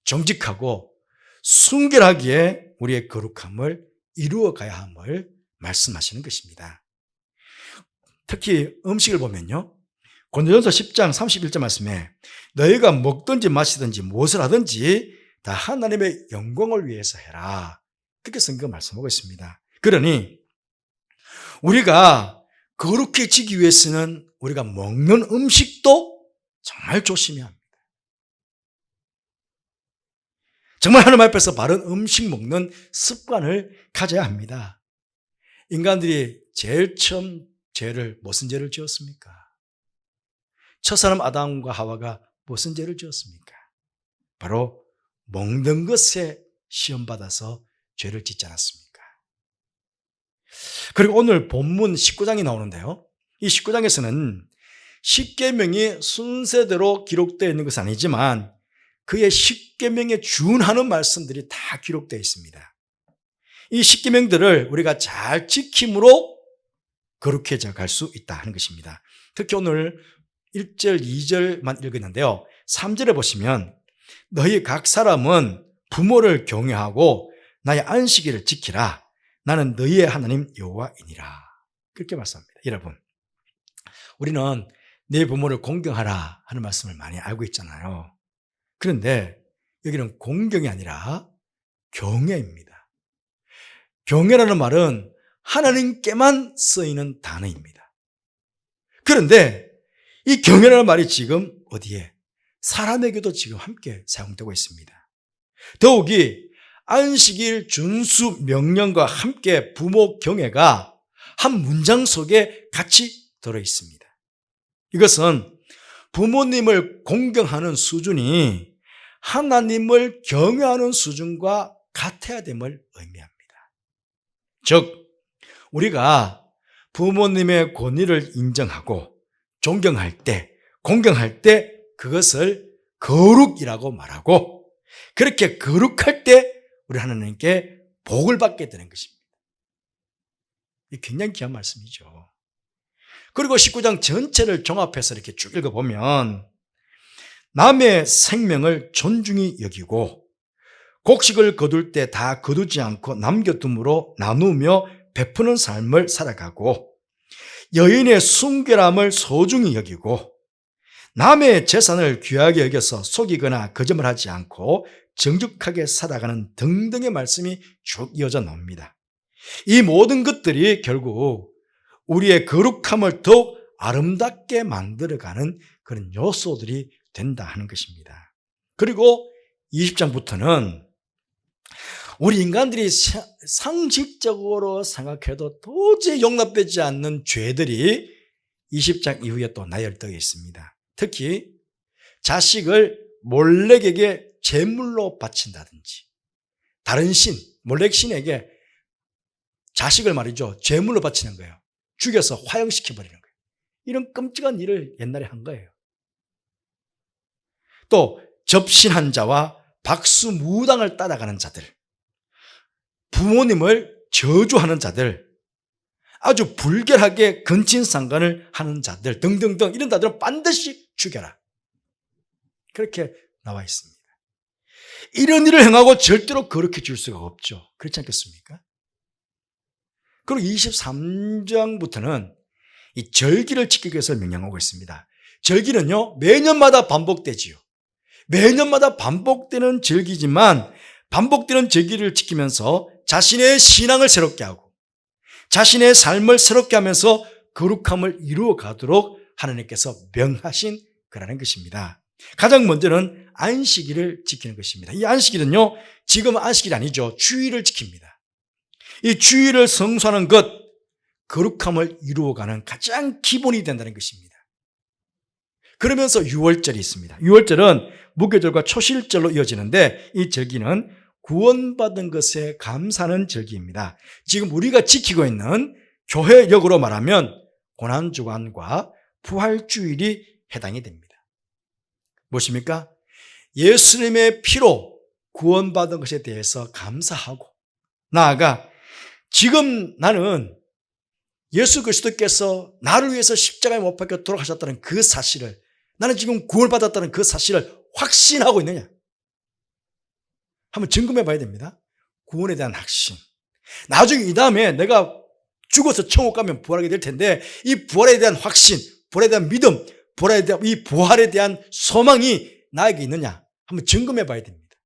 정직하고 순결하기에 우리의 거룩함을 이루어가야 함을 말씀하시는 것입니다. 특히 음식을 보면요, 고린도전서 10장 31절 말씀에 너희가 먹든지 마시든지 무엇을 하든지 다 하나님의 영광을 위해서 해라, 그렇게 성경 말씀하고 있습니다. 그러니 우리가 거룩해지기 위해서는 우리가 먹는 음식도 정말 조심해야 합니다. 정말 하나님 앞에서 바른 음식 먹는 습관을 가져야 합니다. 인간들이 제일 처음 무슨 죄를 지었습니까? 첫사람 아담과 하와가 무슨 죄를 지었습니까? 바로 먹는 것에 시험받아서 죄를 짓지 않았습니까? 그리고 오늘 본문 19장이 나오는데요, 이 19장에서는 십계명이 순서대로 기록되어 있는 것은 아니지만 그의 십계명에 준하는 말씀들이 다 기록되어 있습니다. 이 십계명들을 우리가 잘 지킴으로 거룩해져 갈 수 있다 하는 것입니다. 특히 오늘 1절, 2절만 읽었는데요, 3절에 보시면 너희 각 사람은 부모를 경외하고 나의 안식일을 지키라. 나는 너희의 하나님 여호와이니라. 그렇게 말씀합니다. 여러분, 우리는 내 부모를 공경하라 하는 말씀을 많이 알고 있잖아요. 그런데 여기는 공경이 아니라 경외입니다. 경외라는 말은 하나님께만 쓰이는 단어입니다. 그런데 이 경외라는 말이 지금 어디에? 사람에게도 지금 함께 사용되고 있습니다. 더욱이 안식일 준수 명령과 함께 부모 경외가 한 문장 속에 같이 들어 있습니다. 이것은 부모님을 공경하는 수준이 하나님을 경외하는 수준과 같아야 됨을 의미합니다. 즉, 우리가 부모님의 권위를 인정하고 존경할 때, 공경할 때 그것을 거룩이라고 말하고, 그렇게 거룩할 때 우리 하나님께 복을 받게 되는 것입니다. 이 굉장히 귀한 말씀이죠. 그리고 19장 전체를 종합해서 이렇게 쭉 읽어보면 남의 생명을 존중히 여기고 곡식을 거둘 때 다 거두지 않고 남겨둠으로 나누며 베푸는 삶을 살아가고 여인의 순결함을 소중히 여기고 남의 재산을 귀하게 여겨서 속이거나 거짓말하지 않고 정직하게 살아가는 등등의 말씀이 쭉 이어져 나옵니다. 이 모든 것들이 결국 우리의 거룩함을 더욱 아름답게 만들어가는 그런 요소들이 된다 하는 것입니다. 그리고 20장부터는 우리 인간들이 상식적으로 생각해도 도저히 용납되지 않는 죄들이 20장 이후에 또 나열되어 있습니다. 특히 자식을 몰렉에게 제물로 바친다든지, 다른 신, 몰렉 신에게 자식을 말이죠, 제물로 바치는 거예요. 죽여서 화형시켜버리는 거예요. 이런 끔찍한 일을 옛날에 한 거예요. 또 접신한 자와 박수무당을 따라가는 자들, 부모님을 저주하는 자들, 아주 불결하게 근친상간을 하는 자들 등등등, 이런 자들은 반드시 죽여라, 그렇게 나와 있습니다. 이런 일을 행하고 절대로 거룩해 줄 수가 없죠. 그렇지 않겠습니까? 그리고 23장부터는 이 절기를 지키기 위해서 명령하고 있습니다. 절기는요, 매년마다 반복되지요. 매년마다 반복되는 절기지만, 반복되는 절기를 지키면서 자신의 신앙을 새롭게 하고 자신의 삶을 새롭게 하면서 거룩함을 이루어 가도록 하나님께서 명하신 거라는 것입니다. 가장 먼저는 안식일을 지키는 것입니다. 이 안식일은요, 지금 안식일이 아니죠. 주일을 지킵니다. 이 주일을 성수하는 것, 거룩함을 이루어가는 가장 기본이 된다는 것입니다. 그러면서 유월절이 있습니다. 유월절은 무교절과 초실절로 이어지는데, 이 절기는 구원받은 것에 감사하는 절기입니다. 지금 우리가 지키고 있는 교회력으로 말하면 고난주간과 부활주일이 해당이 됩니다. 무엇입니까? 예수님의 피로 구원받은 것에 대해서 감사하고, 나아가 지금 나는 예수 그리스도께서 나를 위해서 십자가에 못 박혀 돌아가셨다는 그 사실을, 나는 지금 구원받았다는 그 사실을 확신하고 있느냐? 한번 점검해 봐야 됩니다. 구원에 대한 확신. 나중에 이 다음에 내가 죽어서 천국 가면 부활하게 될 텐데, 이 부활에 대한 확신, 부활에 대한 믿음, 이 부활에 대한 소망이 나에게 있느냐? 한번 점검해 봐야 됩니다.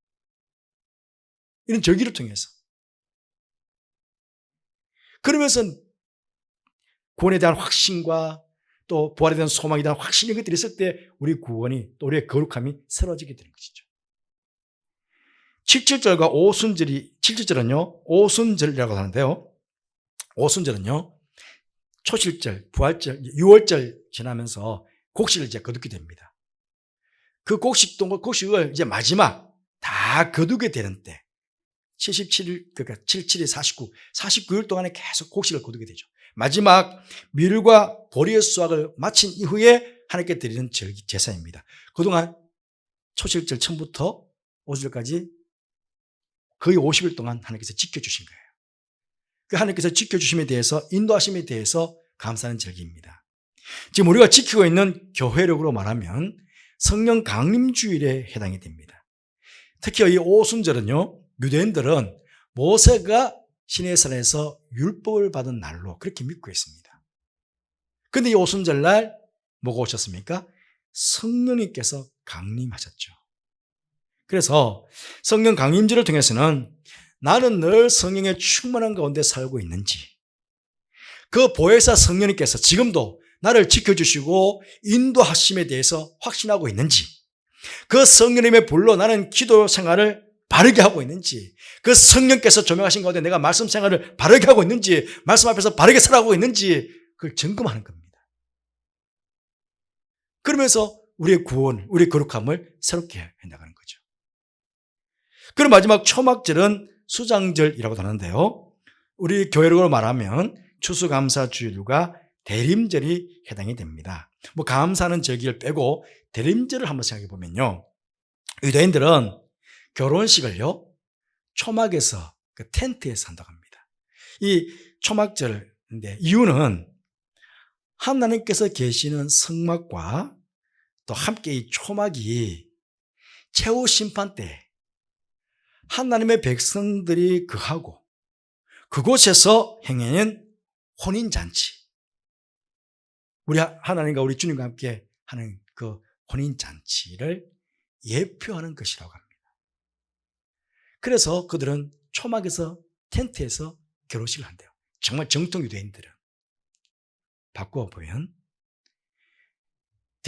이런 절기를 통해서. 그러면서 구원에 대한 확신과 또 부활에 대한 소망에 대한 확신, 이런 것들이 있을 때 우리 구원이, 또 우리의 거룩함이 새로워지게 되는 것이죠. 77절과 오순절이, 77절은요, 오순절이라고 하는데요. 오순절은요, 초실절, 부활절, 유월절 지나면서 곡식을 이제 거두게 됩니다. 그 곡식을 이제 마지막 다 거두게 되는 때, 77일, 그러니까 77일 49일 동안에 계속 곡식을 거두게 되죠. 마지막 밀과 보리의 수확을 마친 이후에 하나님께 드리는 제사입니다. 그동안 초실절 처음부터 오순절까지 거의 50일 동안 하나님께서 지켜주신 거예요. 그 하나님께서 지켜주심에 대해서, 인도하심에 대해서 감사하는 절기입니다. 지금 우리가 지키고 있는 교회력으로 말하면 성령 강림주일에 해당이 됩니다. 특히 이 오순절은요, 유대인들은 모세가 시내산에서 율법을 받은 날로 그렇게 믿고 있습니다. 그런데 이 오순절날 뭐가 오셨습니까? 성령님께서 강림하셨죠. 그래서 성령 강림주를 통해서는 나는 늘 성령의 충만한 가운데 살고 있는지, 그 보혜사 성령님께서 지금도 나를 지켜주시고 인도하심에 대해서 확신하고 있는지, 그 성령님의 불로 나는 기도 생활을 바르게 하고 있는지, 그 성령께서 조명하신 가운데 내가 말씀 생활을 바르게 하고 있는지, 말씀 앞에서 바르게 살아가고 있는지, 그걸 점검하는 겁니다. 그러면서 우리의 구원, 우리의 거룩함을 새롭게 해나가는 거죠. 그리고 마지막 초막절은 수장절이라고 하는데요, 우리 교회로 말하면 추수감사주일과 대림절이 해당이 됩니다. 뭐 감사하는 절기를 빼고 대림절을 한번 생각해 보면요, 유대인들은 결혼식을요, 초막에서, 그 텐트에서 한다고 합니다. 이 초막절인데 이유는 하나님께서 계시는 성막과 또 함께 이 초막이 최후 심판 때 하나님의 백성들이 거하고 그곳에서 행하는 혼인잔치, 우리 하나님과 우리 주님과 함께 하는 그 혼인잔치를 예표하는 것이라고 합니다. 그래서 그들은 초막에서, 텐트에서 결혼식을 한대요. 정말 정통 유대인들은. 바꾸어 보면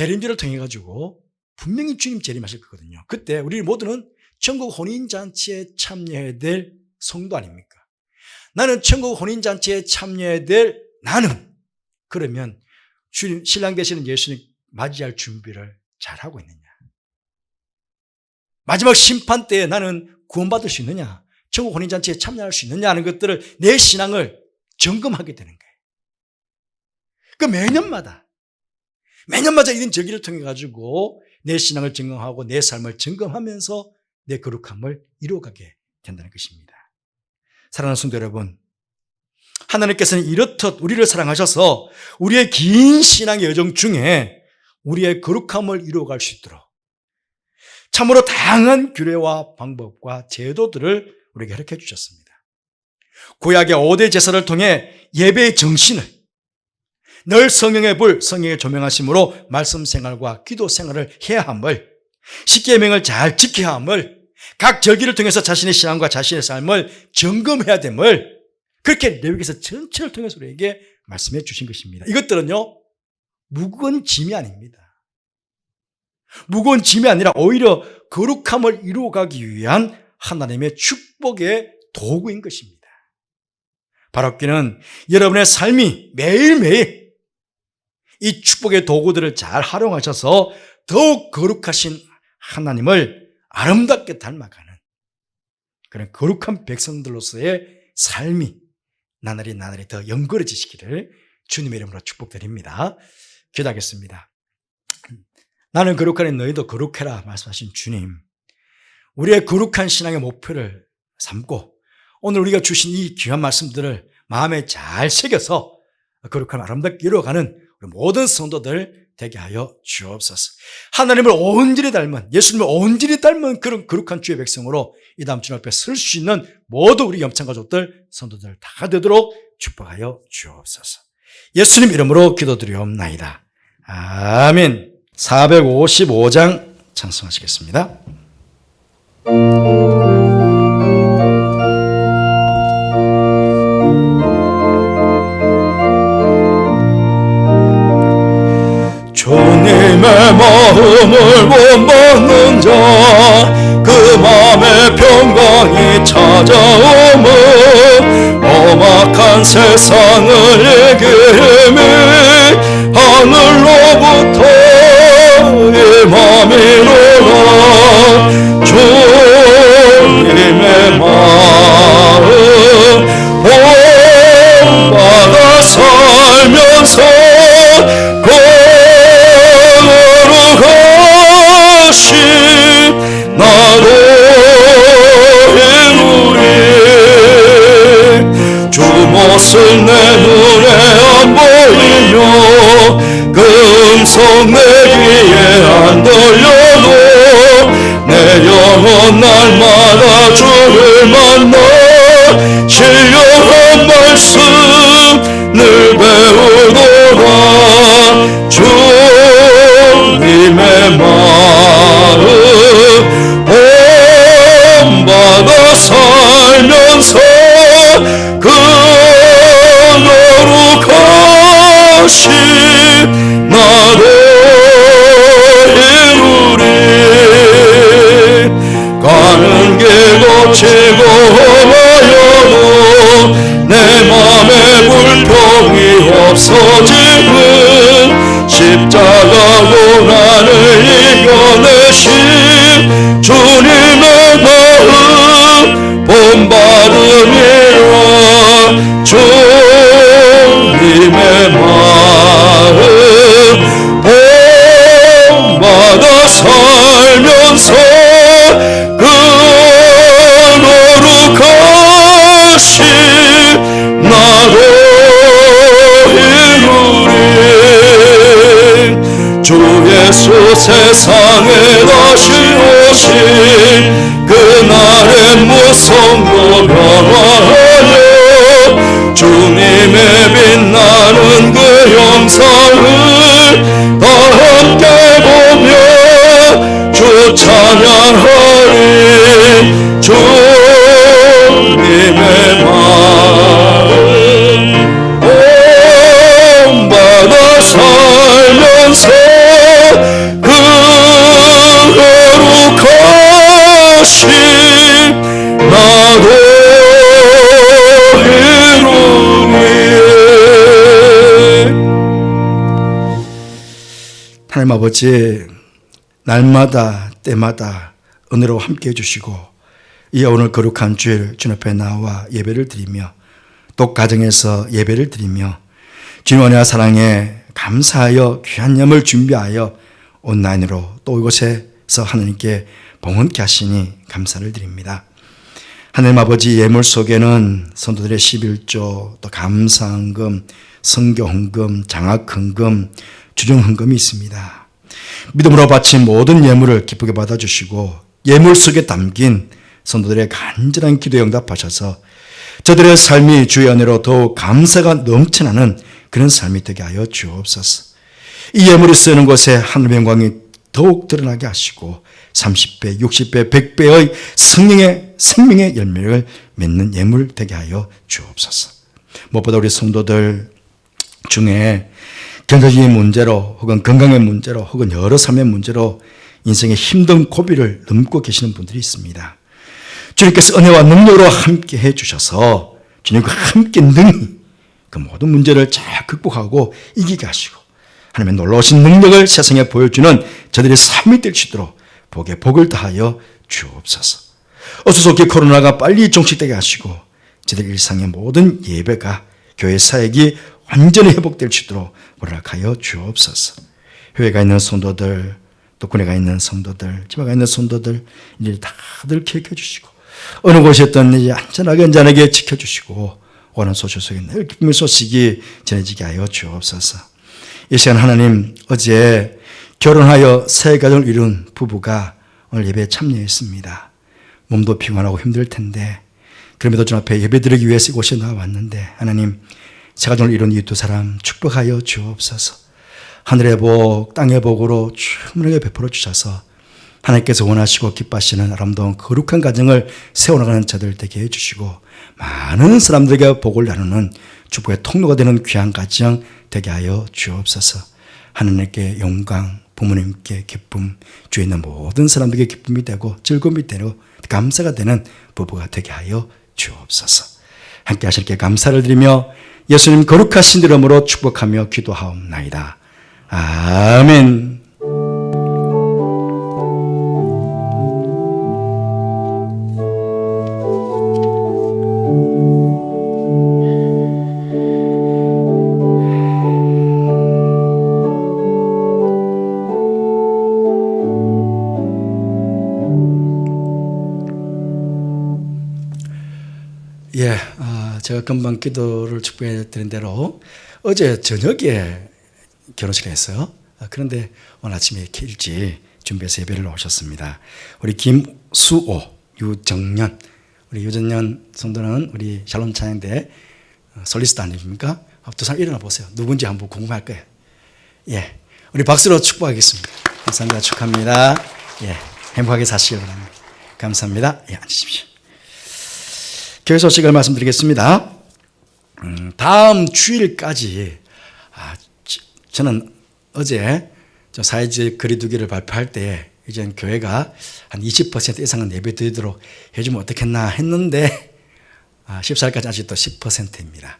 대림절을 통해 가지고 분명히 주님 재림하실 거거든요. 그때 우리 모두는 천국 혼인잔치에 참여해야 될 성도 아닙니까? 나는 천국 혼인잔치에 참여해야 될 나는 그러면 주님, 신랑 되시는 예수님 맞이할 준비를 잘하고 있느냐? 마지막 심판 때에 나는 구원받을 수 있느냐? 천국 혼인잔치에 참여할 수 있느냐 하는 것들을 내 신앙을 점검하게 되는 거예요. 그 매년마다 이런 절기를 통해 가지고 내 신앙을 점검하고 내 삶을 점검하면서 내 거룩함을 이루어가게 된다는 것입니다. 사랑하는 성도 여러분, 하나님께서는 이렇듯 우리를 사랑하셔서 우리의 긴 신앙의 여정 중에 우리의 거룩함을 이루어갈 수 있도록 참으로 다양한 규례와 방법과 제도들을 우리에게 가르쳐 주셨습니다. 구약의 5대 제사를 통해 예배의 정신을 늘 성령의 불, 성령의 조명하심으로 말씀 생활과 기도 생활을 해야 함을, 십계명을 잘 지켜야 함을, 각 절기를 통해서 자신의 신앙과 자신의 삶을 점검해야 됨을 그렇게 레위기서 전체를 통해서 우리에게 말씀해 주신 것입니다. 이것들은요 무거운 짐이 아닙니다. 무거운 짐이 아니라 오히려 거룩함을 이루어가기 위한 하나님의 축복의 도구인 것입니다. 바로기는 여러분의 삶이 매일매일 이 축복의 도구들을 잘 활용하셔서 더욱 거룩하신 하나님을 아름답게 닮아가는 그런 거룩한 백성들로서의 삶이 나날이 더 영걸어지시기를 주님의 이름으로 축복드립니다. 기도하겠습니다. 나는 거룩하니 너희도 거룩해라 말씀하신 주님, 우리의 거룩한 신앙의 목표를 삼고 오늘 우리가 주신 이 귀한 말씀들을 마음에 잘 새겨서 거룩한 아름답게 이루어가는 우리 모든 성도들 되게 하여 주옵소서. 하나님을 온전히 닮은, 예수님을 온전히 닮은 그런 거룩한 주의 백성으로 이 다음 주님 앞에 설 수 있는 모두 우리 염창 가족들, 성도들 다 되도록 축복하여 주옵소서. 예수님 이름으로 기도드리옵나이다. 아멘. 455장 찬송하시겠습니다. 주님의 마음을 본받는 자 그 마음에 평강이 찾아오며 험악한 세상을 이기며 하늘로부터 임함이로라. 주님의 마음 본받아 살면서 거룩하신 나로 이루리. 주 모습 내 눈에 안 보이며 금속 내 귀에 안 들려도 내 영혼 날마다 주를 만나 신령한 말씀을 배우노라. 주님의 마음 본받아 살면서 거룩하신 나로 이루리. 가는 길 거치고 험하여도 내 맘에 불평이 없어지는 십자가 고난을 이겨내신 주님의 마음 본받음이라. 주님의 마음 본받아 살면서 거룩하신 나로 이루리. 주 예수 세상에 다시 오신 그날의 무성도 변화하여 주님의 빛나는 그 영상을 다 함께 보며 주 찬양하리. 주님의 마음 본받아 살면서 나도 이루니. 하나님 아버지, 날마다 때마다 은혜로 함께해 주시고 이 오늘 거룩한 주일 주님 앞에 나와 예배를 드리며 또 가정에서 예배를 드리며 주님 은혜와 사랑에 감사하여 귀한 예물 준비하여 온라인으로 또 이곳에서 하나님께 봉헌케 하시니 감사를 드립니다. 하나님 아버지, 예물 속에는 성도들의 11조, 또 감사헌금, 선교헌금, 장학헌금, 주정헌금이 있습니다. 믿음으로 바친 모든 예물을 기쁘게 받아주시고 예물 속에 담긴 성도들의 간절한 기도에 응답하셔서 저들의 삶이 주의 은혜로 더욱 감사가 넘쳐나는 그런 삶이 되게 하여 주옵소서. 이 예물이 쓰는 곳에 하늘의 영광이 더욱 드러나게 하시고 30배, 60배, 100배의 생명의 열매를 맺는 예물 되게 하여 주옵소서. 무엇보다 우리 성도들 중에 경제적인 문제로 혹은 건강의 문제로 혹은 여러 삶의 문제로 인생의 힘든 고비를 넘고 계시는 분들이 있습니다. 주님께서 은혜와 능력으로 함께 해주셔서 주님과 함께 능히 그 모든 문제를 잘 극복하고 이기게 하시고 하나님의 놀라우신 능력을 세상에 보여주는 저들의 삶이 될 수 있도록 복에 복을 다하여 주옵소서. 어수선하게 코로나가 빨리 종식되게 하시고 저들 일상의 모든 예배가 교회 사역이 완전히 회복될 수 있도록 허락하여 주옵소서. 교회가 있는 성도들, 또 군에가 있는 성도들, 집에가 있는 성도들 이제 다들 기억해 주시고 어느 곳에 있든 이제 안전하게 지켜주시고 오는 소식 속에 늘 기쁨의 소식이 전해지게 하여 주옵소서. 이 시간 하나님, 어제 결혼하여 새 가정을 이룬 부부가 오늘 예배에 참여했습니다. 몸도 피곤하고 힘들 텐데 그럼에도 주 앞에 예배드리기 위해서 이곳에 나왔는데 하나님, 새 가정을 이룬 이 두 사람 축복하여 주옵소서. 하늘의 복, 땅의 복으로 충분하게 베풀어 주셔서 하나님께서 원하시고 기뻐하시는 아름다운 거룩한 가정을 세워나가는 자들 되게 해주시고 많은 사람들에게 복을 나누는 축복의 통로가 되는 귀한 가정 되게 하여 주옵소서. 하나님께 영광, 부모님께 기쁨, 주위에 있는 모든 사람들에게 기쁨이 되고 즐거움이 되고 감사가 되는 부부가 되게 하여 주옵소서. 함께 하실게 감사를 드리며 예수님 거룩하신 이름으로 축복하며 기도하옵나이다. 아멘. 제가 금방 기도를 축복해 드린 대로 어제 저녁에 결혼식을 했어요. 그런데 오늘 아침에 이렇게 일찍 준비해서 예배를 오셨습니다. 우리 김수호, 유정년, 우리 유정년 성도는 우리 샬롬 찬양대 솔리스트 아닙니까? 두 사람 일어나 보세요. 누군지 한번 궁금할 거예요. 예, 우리 박수로 축복하겠습니다. 감사합니다. 축하합니다. 예, 행복하게 사시길 바랍니다. 감사합니다. 예, 앉으십시오. 교회 소식을 말씀드리겠습니다. 다음 주일까지 저는 어제 사회적 거리두기를 발표할 때 이제 교회가 한 20% 이상은 예배드리도록 해주면 어떻겠나 했는데 14일까지 아직도 10%입니다.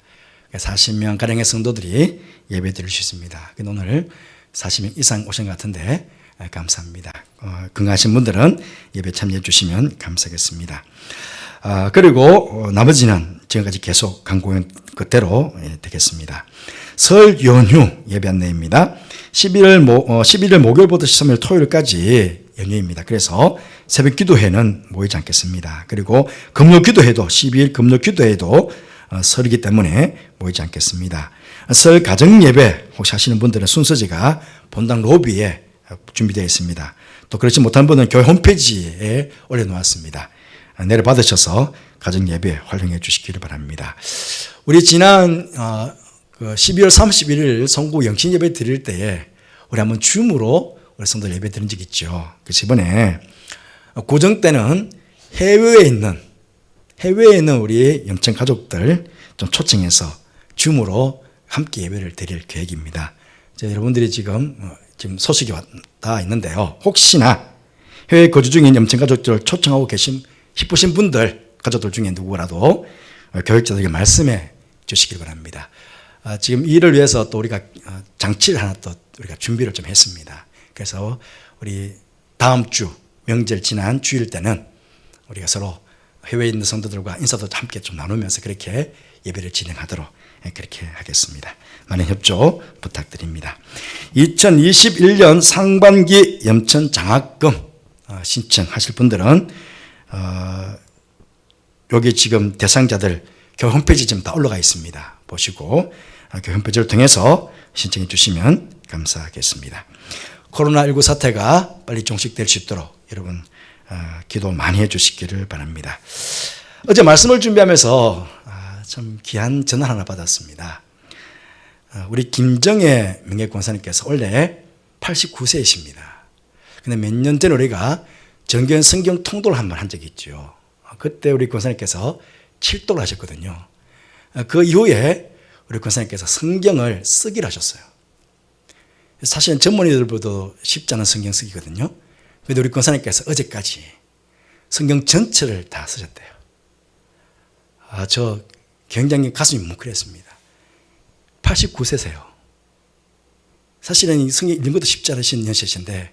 40명 가량의 성도들이 예배드릴 수 있습니다. 오늘 40명 이상 오신 것 같은데 감사합니다. 건강하신 분들은 예배 참여해 주시면 감사하겠습니다. 그리고 나머지는 지금까지 계속 강구한 그대로 되겠습니다. 설 연휴 예배 안내입니다. 11일 목요일부터 13일 토요일까지 연휴입니다. 그래서 새벽 기도회는 모이지 않겠습니다. 그리고 금요 기도회도 12일 금요 기도회도 설이기 때문에 모이지 않겠습니다. 설 가정 예배 혹시 하시는 분들은 순서지가 본당 로비에 준비되어 있습니다. 또 그렇지 못한 분은 교회 홈페이지에 올려놓았습니다. 내려 받으셔서 가정 예배 활용해 주시기를 바랍니다. 우리 지난 12월 31일 성구 영신 예배 드릴 때에 우리 한번 줌으로 우리 성도들 예배 드린 적 있죠. 그래서 이번에 고정 때는 해외에 있는 우리 영천 가족들 좀 초청해서 줌으로 함께 예배를 드릴 계획입니다. 여러분들이 지금 소식이 다 있는데요. 혹시나 해외 거주 중인 염천 가족들을 초청하고 계신 기쁘신 분들, 가족들 중에 누구라도 교육자들에게 말씀해 주시길 바랍니다. 지금 이 일을 위해서 또 우리가 장치를 하나 또 우리가 준비를 좀 했습니다. 그래서 우리 다음 주 명절 지난 주일 때는 우리가 서로 해외에 있는 성도들과 인사도 함께 좀 나누면서 그렇게 예배를 진행하도록 그렇게 하겠습니다. 많은 협조 부탁드립니다. 2021년 상반기 염천 장학금 신청하실 분들은 여기 지금 대상자들 교회 홈페이지 지금 다 올라가 있습니다. 보시고 교회 홈페이지를 통해서 신청해 주시면 감사하겠습니다. 코로나19 사태가 빨리 종식될 수 있도록 여러분 기도 많이 해 주시기를 바랍니다. 어제 말씀을 준비하면서 참 귀한 전화 하나 받았습니다. 우리 김정혜 명예권사님께서 원래 89세이십니다. 근데 몇 년 전에 우리가 정규현 성경 통독을 한번 한 적이 있죠. 그때 우리 권사님께서 7독을 하셨거든요. 그 이후에 우리 권사님께서 성경을 쓰기를 하셨어요. 사실은 전문의들보다 쉽지 않은 성경 쓰기거든요. 그런데 우리 권사님께서 어제까지 성경 전체를 다 쓰셨대요. 저 굉장히 가슴이 뭉클했습니다. 89세세요. 사실은 이 성경 읽는 것도 쉽지 않으신 연세신데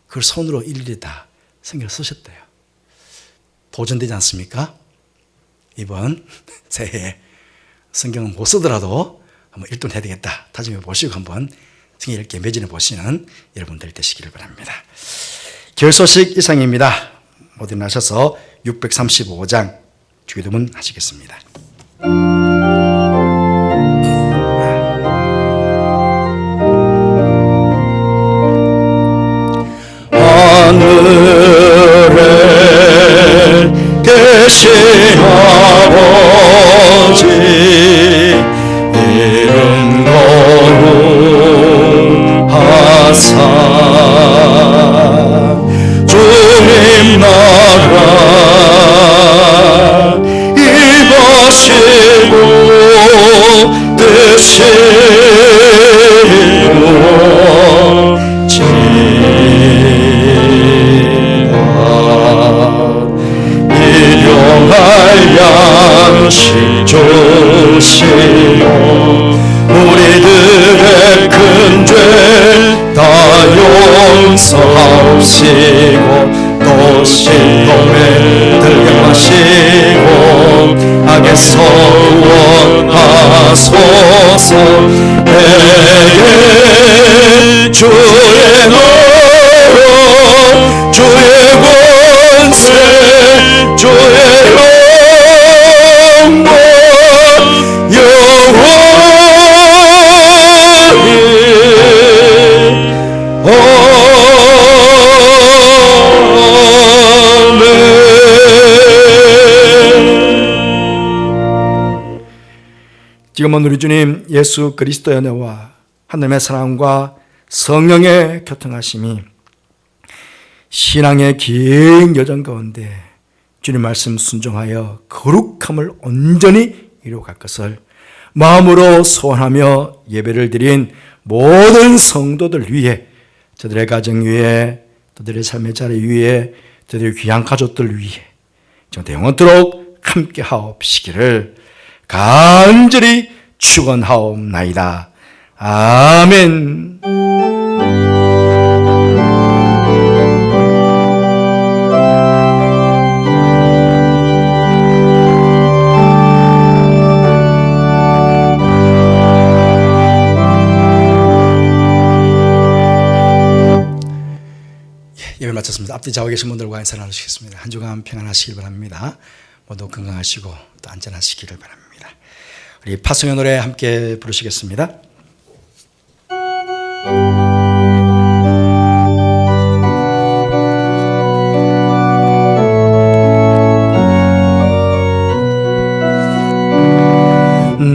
그걸 손으로 일일이 다 성경을 쓰셨대요. 도전되지 않습니까? 이번 새해에 성경을 못 쓰더라도 한번 일독해야 되겠다 다짐해 보시고 한번 성경 읽기 매진해 보시는 여러분들 되시기를 바랍니다. 교회 소식 이상입니다. 모두 나셔서 635장 주기도문 하시겠습니다. 하늘에 계신 아버지 이름 거룩하사 주님 나라 임하시고 일용할 양식 주시오 우리들의 큰 죄 다 용서하옵시고 또 시험에 들게 마시고 악에서 구원하소서 내게 주의 너로 주의 권세 주의 영광 지금은 우리 주님 예수 그리스도의 은혜와 하나님의 사랑과 성령의 교통하심이 신앙의 긴 여정 가운데 주님 말씀 순종하여 거룩함을 온전히 이루어갈 것을 마음으로 소원하며 예배를 드린 모든 성도들 위해 저들의 가정 위에 저들의 삶의 자리 위에 저들의 귀한 가족들 위해 정말 영원토록 함께 하옵시기를 간절히 축원하옵나이다. 아멘. 예배 마쳤습니다. 앞뒤 좌우에 계신 분들과 인사 나누시겠습니다. 한 주간 평안하시길 바랍니다. 모두 건강하시고 또 안전하시기를 바랍니다. 우리 파송의 노래 함께 부르시겠습니다.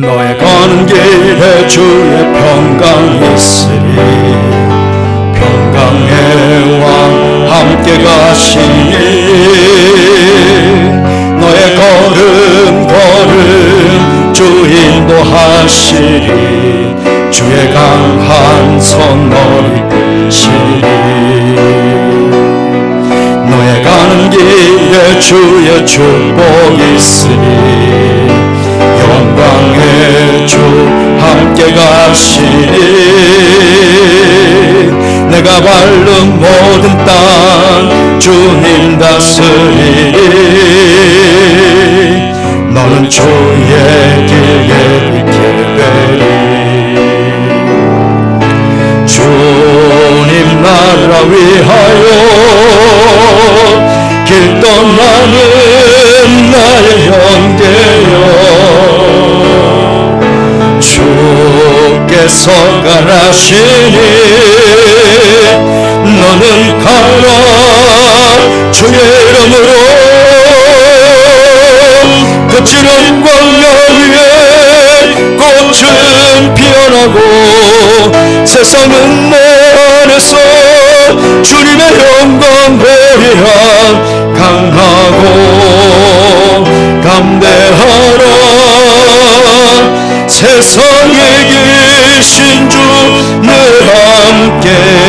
너의 가는 길에 주의 평강이 있으리 평강의 왕 함께 가시니 너의 걸음 주 인도하시리 주의 강한 손 머리 끄시리 가는 길에 주의 축복이 있으니 영광의 주 함께 가시니 내가 밟는 모든 땅 주님 다스리니 너는 주의 길에 있게 되리 주님 나라 위하여 길 떠나는 나의 형제여 주께서 가라시니 너는 가라 주의 이름으로 거칠은 광야 위에 꽃은 피어나고 세상은 내 안에서 주님의 영광 보리라 강하고 담대하라 세상에 계신 주 늘 함께